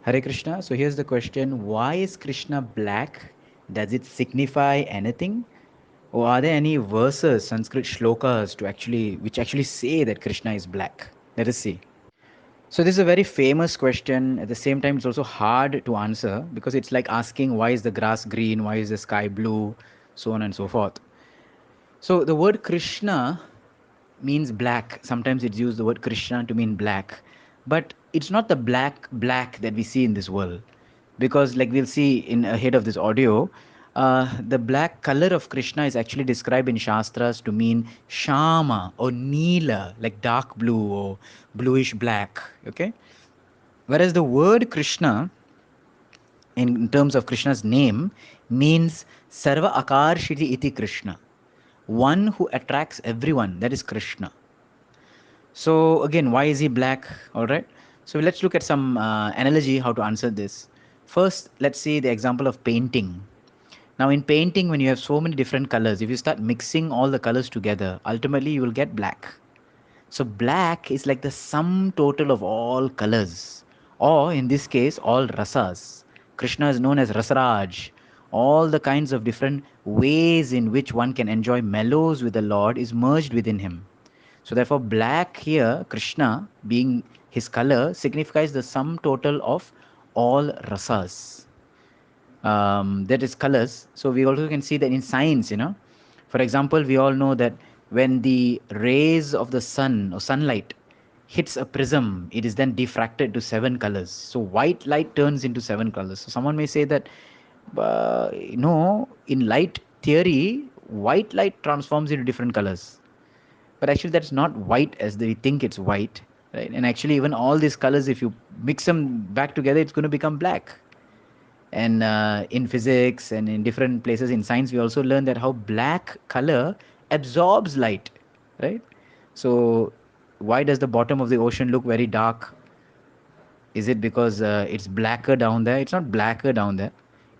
Hare Krishna. So here's the question: why is Krishna black? Does it signify anything? Or are there any verses, Sanskrit shlokas, which actually say that Krishna is black? Let us see. So this is a very famous question. At the same time, it's also hard to answer because it's like asking why is the grass green, why is the sky blue, so on and so forth. So the word Krishna means black. Sometimes it's used the word Krishna to mean black, but it's not the black that we see in this world, because like we'll see in ahead of this audio, the black color of Krishna is actually described in Shastras to mean shama or neela, like dark blue or bluish black. Okay, whereas the word Krishna in terms of Krishna's name means Sarva Akarshiti iti Krishna, one who attracts everyone, that is Krishna. So again, why is he black? All right. So let's look at some analogy how to answer this. First, let's see the example of painting. Now, in painting, when you have so many different colors, if you start mixing all the colors together, ultimately you will get black. So black is like the sum total of all colors, or in this case, all rasas. Krishna is known as Rasaraj. All the kinds of different ways in which one can enjoy mellows with the Lord is merged within him. So therefore, black here, Krishna, being his color, signifies the sum total of all rasas. That is colors. So we also can see that in science, for example, we all know that when the rays of the sun or sunlight hits a prism, it is then diffracted to seven colors. So white light turns into seven colors. So someone may say that, no, in light theory, white light transforms into different colors, but actually that's not white as they think it's white, right? And actually even all these colors, if you mix them back together, it's going to become black. And in physics and in different places in science, we also learn that how black color absorbs light, right? So why does the bottom of the ocean look very dark? Is it because it's blacker down there? It's not blacker down there.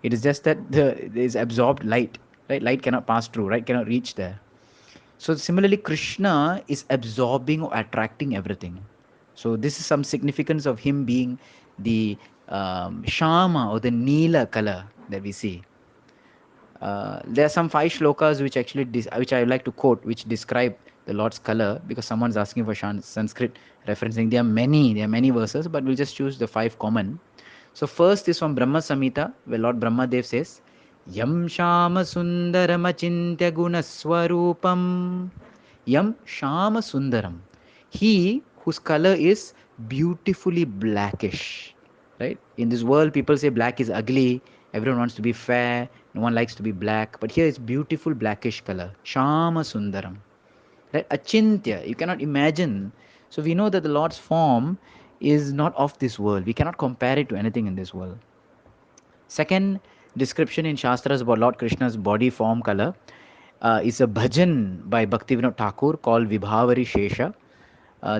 It is just that there's absorbed light, right? Light cannot pass through, right? Cannot reach there. So similarly, Krishna is absorbing or attracting everything. So this is some significance of him being the Shama or the Neela color that we see. There are some five shlokas which which I like to quote, which describe the Lord's color, because someone's asking for Sanskrit referencing. There are many verses, but we'll just choose the five common. So first is from Brahma Samhita, where Lord Brahma Dev says, Yam Shama Sundaram Achintya Gunaswarupam. Yam Shama Sundaram. He whose color is beautifully blackish. Right? In this world, people say black is ugly. Everyone wants to be fair. No one likes to be black. But here it's beautiful blackish color. Shama Sundaram. Right? Achintya. You cannot imagine. So we know that the Lord's form is not of this world. We cannot compare it to anything in this world. Second description in Shastras about Lord Krishna's body form color is a bhajan by Bhaktivinoda Thakur called Vibhavari Shesha.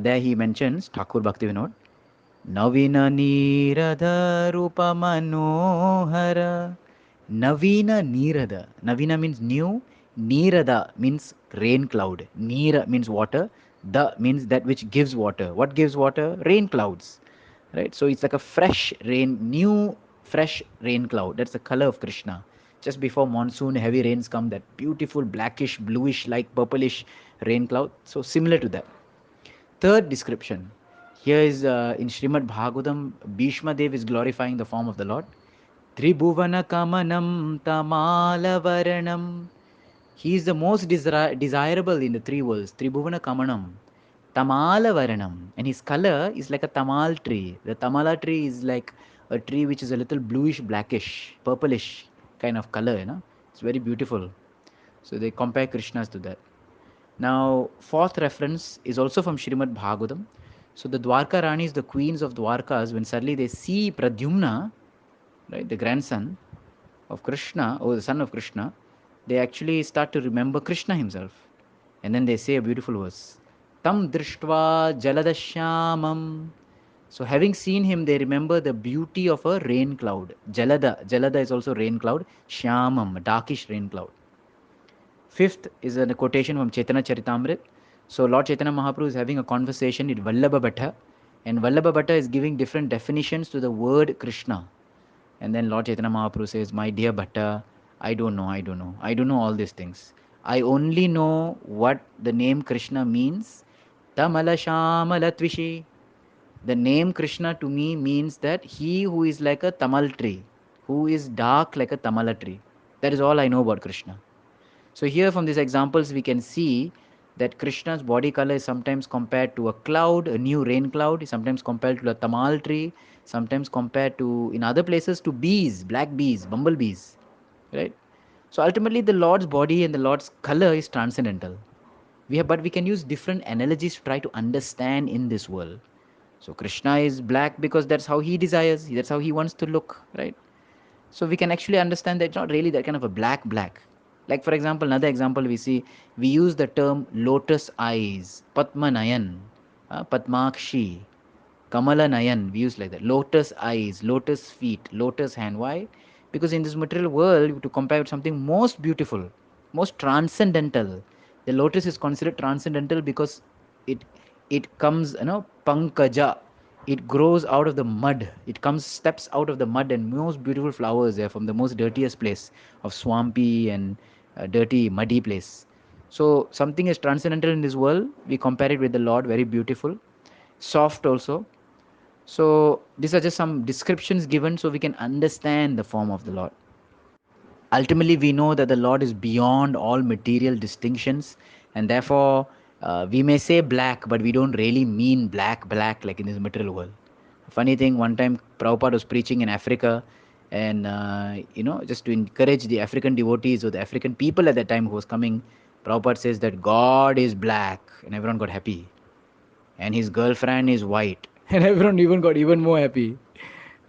There he mentions Thakur Bhaktivinoda. Navina Nirada Rupa Manohara. Navina Nirada. Navina means new. Nirada means rain cloud. Nira means water. Da means that which gives water. What gives water? Rain clouds. Right? So it's like a fresh rain, new fresh rain cloud. That's the color of Krishna. Just before monsoon, heavy rains come, that beautiful blackish, bluish, like purplish rain cloud. So similar to that. Third description. Here is in Srimad Bhagavatam, Bhishma Dev is glorifying the form of the Lord. Tribhuvana Kamanam Tamala. He is the most desirable in the three worlds. Tribhuvana Kamanam. Tamala Varanam. And his color is like a tamal tree. The tamala tree is like a tree which is a little bluish, blackish, purplish kind of color, It's very beautiful. So they compare Krishnas to that. Now, fourth reference is also from Srimad Bhagavatam. So the Dwarka Ranis, the queens of Dwarkas, when suddenly they see Pradyumna, right, the grandson of Krishna, or the son of Krishna, they actually start to remember Krishna himself. And then they say a beautiful verse. Tam drishtva jaladashyamam. So having seen him, they remember the beauty of a rain cloud. Jalada. Jalada is also rain cloud. Shyamam, darkish rain cloud. Fifth is a quotation from Chaitanya Charitamrit. So Lord Chaitanya Mahaprabhu is having a conversation with Vallabha Bhatta, And Vallabha Bhatta is giving different definitions to the word Krishna. And then Lord Chaitanya Mahaprabhu says, my dear Bhatta, I don't know all these things. I only know what the name Krishna means. Tamala Shamala Tvishi. The name Krishna to me means that he who is like a tamal tree, who is dark like a tamala tree. That is all I know about Krishna. So here from these examples we can see that Krishna's body color is sometimes compared to a cloud, a new rain cloud, sometimes compared to a tamal tree, sometimes compared to, in other places, to bees, black bees, bumblebees, right? So ultimately the Lord's body and the Lord's color is transcendental. But we can use different analogies to try to understand in this world. So Krishna is black because that's how he desires, that's how he wants to look, right? So we can actually understand that it's not really that kind of a black. Like for example, another example we see, we use the term lotus eyes, Padma Nayan, Padmakshi, Kamala Nayan, we use like that. Lotus eyes, lotus feet, lotus hand. Why? Because in this material world, to compare with something most beautiful, most transcendental, the lotus is considered transcendental because it it comes, pankaja. It grows out of the mud. It comes, steps out of the mud, and most beautiful flowers there from the most dirtiest place of swampy and dirty, muddy place. So something is transcendental in this world. We compare it with the Lord, very beautiful, soft also. So these are just some descriptions given so we can understand the form of the Lord. Ultimately, we know that the Lord is beyond all material distinctions, and therefore we may say black, but we don't really mean black like in this material world. Funny thing, one time Prabhupada was preaching in Africa, and just to encourage the African devotees or the African people at that time who was coming, Prabhupada says that God is black, and everyone got happy, and his girlfriend is white, and everyone even got even more happy,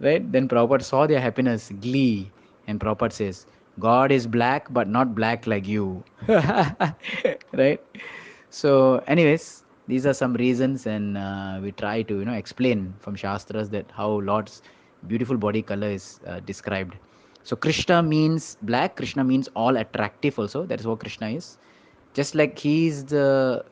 right? Then Prabhupada saw their happiness, glee, and Prabhupada says, God is black, but not black like you. Right? So, anyways, these are some reasons, and we try to explain from Shastras that how Lord's beautiful body color is described. So, Krishna means black. Krishna means all attractive. Also, that is what Krishna is. Just like he is the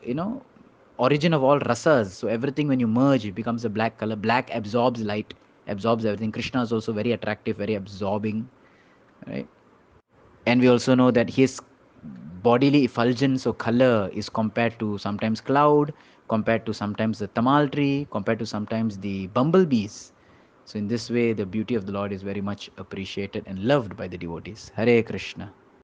origin of all rasas. So everything when you merge, it becomes a black color. Black absorbs light, absorbs everything. Krishna is also very attractive, very absorbing, right? And we also know that his bodily effulgence or color is compared to sometimes cloud, compared to sometimes the tamal tree, compared to sometimes the bumblebees. So in this way, the beauty of the Lord is very much appreciated and loved by the devotees. Hare Krishna.